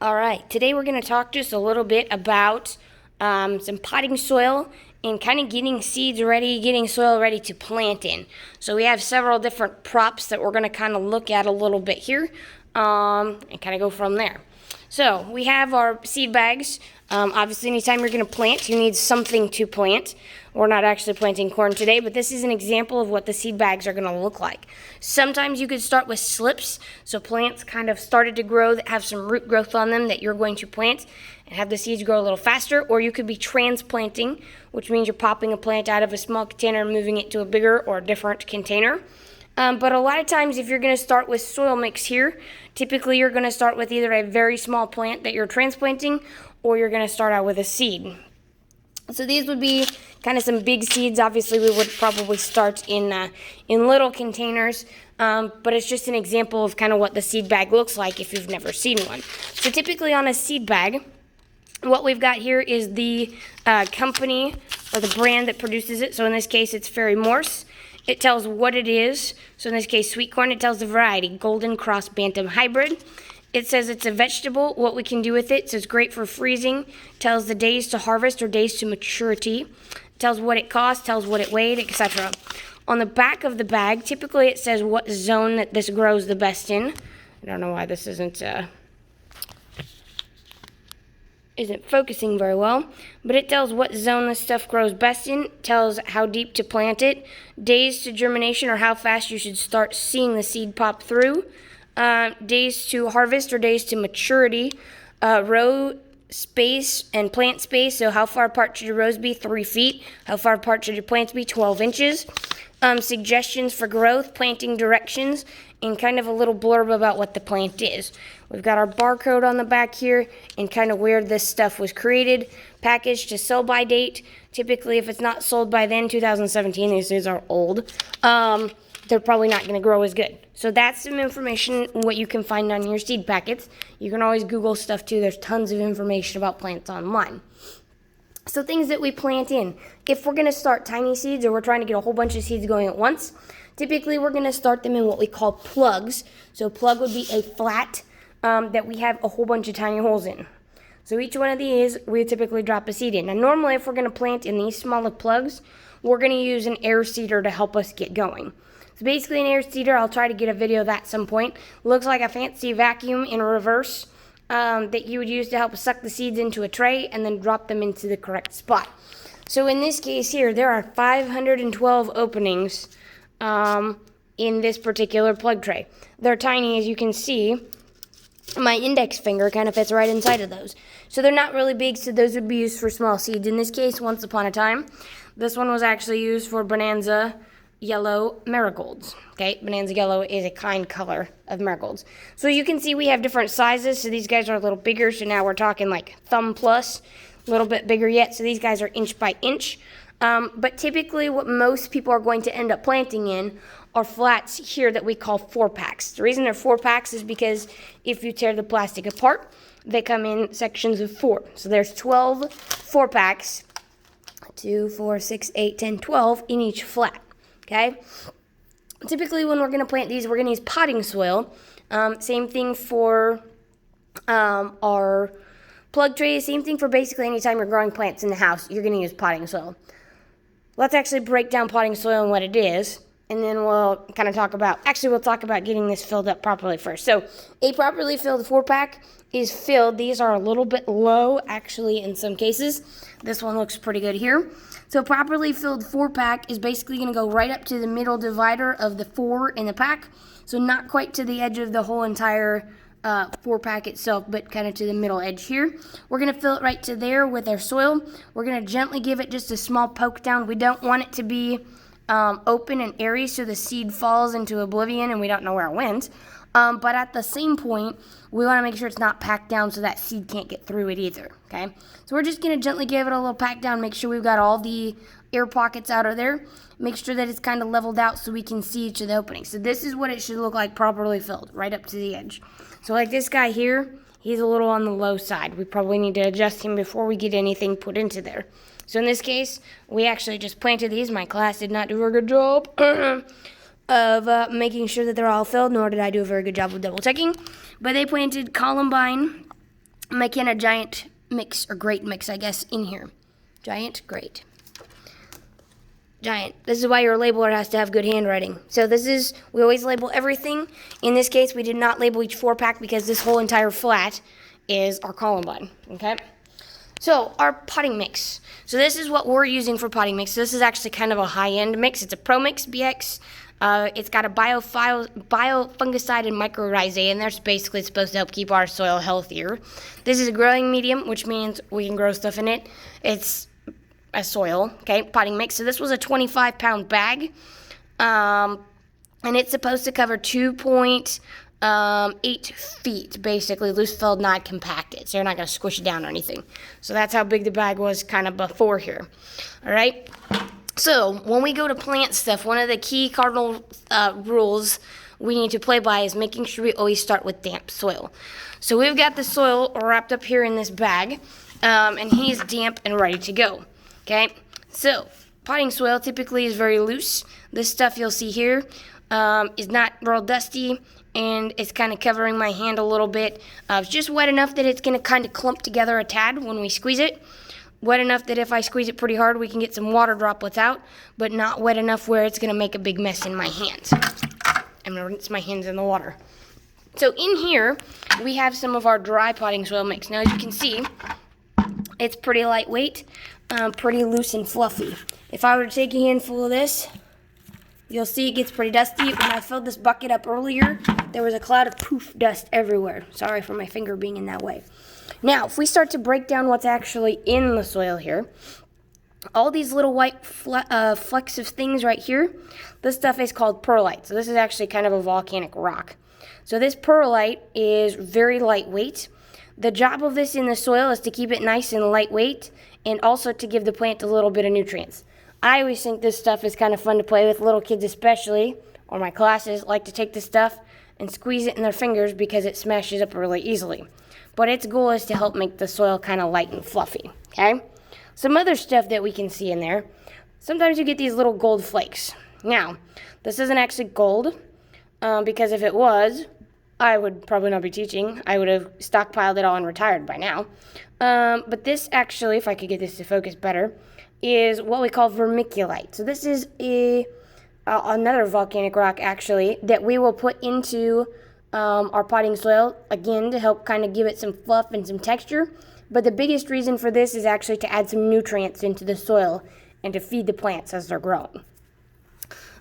All right, today we're going to talk just a little bit about some potting soil and kind of getting seeds ready, getting soil ready to plant in. So we have several different props that we're going to kind of look at a little bit here and kind of go from there. So we have our seed bags. Obviously, anytime you're going to plant, you need something to plant. We're not actually planting corn today, but this is an example of what the seed bags are going to look like. Sometimes you could start with slips, so plants kind of started to grow that have some root growth on them that you're going to plant and have the seeds grow a little faster, or you could be transplanting, which means you're popping a plant out of a small container and moving it to a bigger or different container. But a lot of times if you're going to start with soil mix here, typically you're going to start with either a very small plant that you're transplanting or you're going to start out with a seed. So these would be kind of some big seeds. Obviously we would probably start in little containers, but it's just an example of kind of what the seed bag looks like if you've never seen one. So typically on a seed bag, what we've got here is the company or the brand that produces it. So in this case it's Ferry-Morse. It tells what it is. So in this case, sweet corn, it tells the variety, Golden Cross Bantam Hybrid. It says it's a vegetable, what we can do with it. So it's great for freezing. Tells the days to harvest or days to maturity. Tells what it costs, tells what it weighed, etc. On the back of the bag, typically it says what zone that this grows the best in. I don't know why this isn't focusing very well, but it tells what zone this stuff grows best in, tells how deep to plant it, days to germination or how fast you should start seeing the seed pop through, days to harvest or days to maturity, row space and plant space, so how far apart should your rows be? 3 feet. How far apart should your plants be? 12 inches. Suggestions for growth, planting directions, and kind of a little blurb about what the plant is. We've got our barcode on the back here and kind of where this stuff was created, packaged to sell by date. Typically, if it's not sold by then, 2017, these seeds are old, they're probably not going to grow as good. So that's some information, what you can find on your seed packets. You can always Google stuff too. There's tons of information about plants online. So things that we plant in. If we're going to start tiny seeds or we're trying to get a whole bunch of seeds going at once, typically we're going to start them in what we call plugs. So a plug would be a flat that we have a whole bunch of tiny holes in. So each one of these, we typically drop a seed in. Now normally if we're going to plant in these smaller plugs, we're going to use an air seeder to help us get going. So basically an air seeder, I'll try to get a video of that at some point. Looks like a fancy vacuum in reverse that you would use to help suck the seeds into a tray and then drop them into the correct spot. So in this case here, there are 512 openings in this particular plug tray. They're tiny, as you can see. My index finger kind of fits right inside of those. So they're not really big, so those would be used for small seeds. In this case, once upon a time, this one was actually used for Bonanza Yellow marigolds. Okay, Bonanza Yellow is a kind color of marigolds. So you can see we have different sizes. So these guys are a little bigger. So now we're talking like thumb plus, a little bit bigger yet. So these guys are inch by inch. But typically what most people are going to end up planting in are flats here that we call 4-packs. The reason they're 4-packs is because if you tear the plastic apart, they come in sections of 4. So there's 12 4-packs, 2, 4, 6, 8, 10, 12 in each flat. Okay? Typically when we're going to plant these, we're going to use potting soil. Same thing for our plug trays. Same thing for basically anytime you're growing plants in the house, you're going to use potting soil. Let's actually break down potting soil and what it is, and then we'll kind of talk about, we'll talk about getting this filled up properly first. So a properly filled 4-pack is filled. These are a little bit low, actually, in some cases. This one looks pretty good here. So a properly filled 4-pack is basically going to go right up to the middle divider of the 4 in the pack. So not quite to the edge of the whole entire 4-pack itself, but kind of to the middle edge here. We're going to fill it right to there with our soil. We're going to gently give it just a small poke down. We don't want it to be open and airy so the seed falls into oblivion and we don't know where it went. But at the same point, we want to make sure it's not packed down so that seed can't get through it either, okay? So we're just going to gently give it a little pack down, make sure we've got all the air pockets out of there, make sure that it's kind of leveled out so we can see each of the openings. So this is what it should look like properly filled, right up to the edge. So like this guy here, he's a little on the low side. We probably need to adjust him before we get anything put into there. So in this case, we actually just planted these. My class did not do a good job of making sure that they're all filled, nor did I do a very good job of double checking. But they planted columbine my can of Giant mix, or Great mix, I guess, in here. Giant, Great. Giant. This is why your labeler has to have good handwriting. So we always label everything. In this case, we did not label each 4-pack because this whole entire flat is our Columbine, okay? So, our potting mix. So this is what we're using for potting mix. So this is actually kind of a high-end mix. It's a Pro Mix BX. It's got a biofungicide and mycorrhizae, and they're basically supposed to help keep our soil healthier. This is a growing medium, which means we can grow stuff in it. It's a soil, okay, potting mix. So this was a 25-pound bag, and it's supposed to cover 2.8 feet, basically, loose-filled, not compacted. So you're not going to squish it down or anything. So that's how big the bag was kind of before here. All right? So when we go to plant stuff, one of the key cardinal rules we need to play by is making sure we always start with damp soil. So we've got the soil wrapped up here in this bag, and he's damp and ready to go. Okay? So potting soil typically is very loose. This stuff you'll see here is not real dusty, and it's kind of covering my hand a little bit. It's just wet enough that it's going to kind of clump together a tad when we squeeze it. Wet enough that if I squeeze it pretty hard, we can get some water droplets out, but not wet enough where it's going to make a big mess in my hands. I'm going to rinse my hands in the water. So in here, we have some of our dry potting soil mix. Now, as you can see, it's pretty lightweight, pretty loose and fluffy. If I were to take a handful of this, you'll see it gets pretty dusty. When I filled this bucket up earlier, there was a cloud of poof dust everywhere. Sorry for my finger being in that way. Now, if we start to break down what's actually in the soil here, all these little white flecks of things right here, this stuff is called perlite. So this is actually kind of a volcanic rock. So this perlite is very lightweight. The job of this in the soil is to keep it nice and lightweight, and also to give the plant a little bit of nutrients. I always think this stuff is kind of fun to play with. Little kids especially, or my classes, like to take this stuff and squeeze it in their fingers because it smashes up really easily. But its goal is to help make the soil kind of light and fluffy, okay? Some other stuff that we can see in there, sometimes you get these little gold flakes. Now, this isn't actually gold, because if it was, I would probably not be teaching. I would have stockpiled it all and retired by now. But this actually, if I could get this to focus better, is what we call vermiculite. So this is another volcanic rock, actually, that we will put into our potting soil, again, to help kind of give it some fluff and some texture. But the biggest reason for this is actually to add some nutrients into the soil and to feed the plants as they're growing.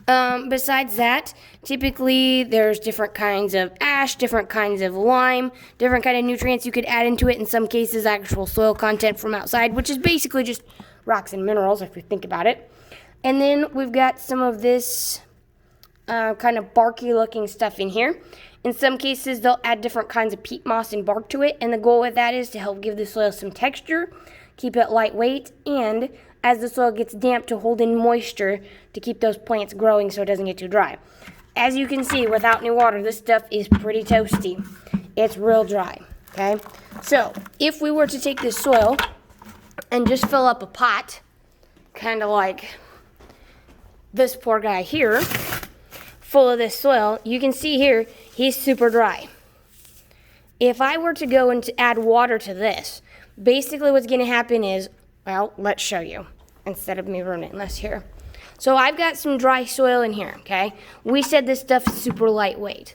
Besides that, typically there's different kinds of ash, different kinds of lime, different kind of nutrients you could add into it. In some cases, actual soil content from outside, which is basically just rocks and minerals if you think about it. And then we've got some of this kind of barky looking stuff in here. In some cases, they'll add different kinds of peat moss and bark to it, and the goal with that is to help give the soil some texture, keep it lightweight, and as the soil gets damp, to hold in moisture to keep those plants growing so it doesn't get too dry. As you can see, without any water, this stuff is pretty toasty. It's real dry, okay? So, if we were to take this soil and just fill up a pot, kind of like this poor guy here, full of this soil, you can see here, he's super dry. If I were to go and to add water to this, basically what's going to happen is, well, let's show you, instead of me ruining this here. So I've got some dry soil in here, okay? We said this stuff is super lightweight.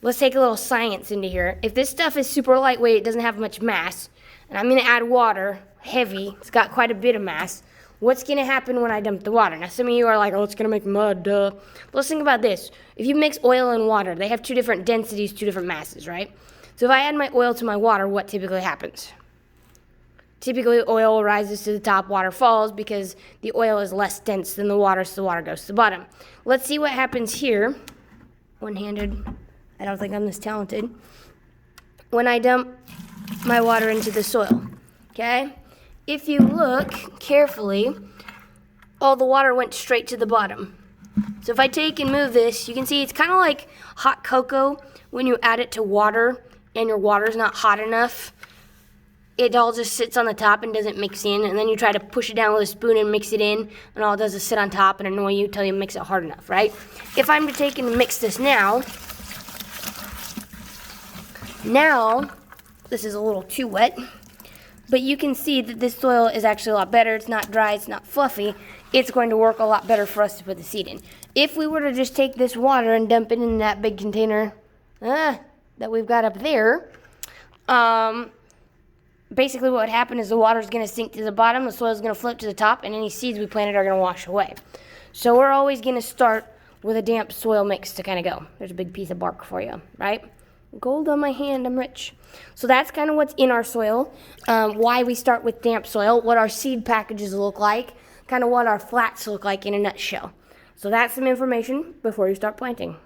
Let's take a little science into here. If this stuff is super lightweight, it doesn't have much mass, and I'm going to add water, heavy, it's got quite a bit of mass, what's going to happen when I dump the water? Now, some of you are like, oh, it's going to make mud, duh. Let's think about this. If you mix oil and water, they have two different densities, two different masses, right? So if I add my oil to my water, what typically happens? Typically, oil rises to the top, water falls, because the oil is less dense than the water, so the water goes to the bottom. Let's see what happens here. One-handed. I don't think I'm this talented. When I dump my water into the soil, okay? If you look carefully, all the water went straight to the bottom. So if I take and move this, you can see it's kind of like hot cocoa when you add it to water and your water's not hot enough. It all just sits on the top and doesn't mix in, and then you try to push it down with a spoon and mix it in, and all it does is sit on top and annoy you until you mix it hard enough, right? If I'm to take and mix this now This is a little too wet. But you can see that this soil is actually a lot better. It's not dry, it's not fluffy. It's going to work a lot better for us to put the seed in. If we were to just take this water and dump it in that big container that we've got up there, basically what would happen is the water is going to sink to the bottom, the soil is going to float to the top, and any seeds we planted are going to wash away. So we're always going to start with a damp soil mix to kind of go. There's a big piece of bark for you, right? Gold on my hand, I'm rich. So that's kind of what's in our soil, why we start with damp soil, what our seed packages look like, kind of what our flats look like in a nutshell. So that's some information before you start planting.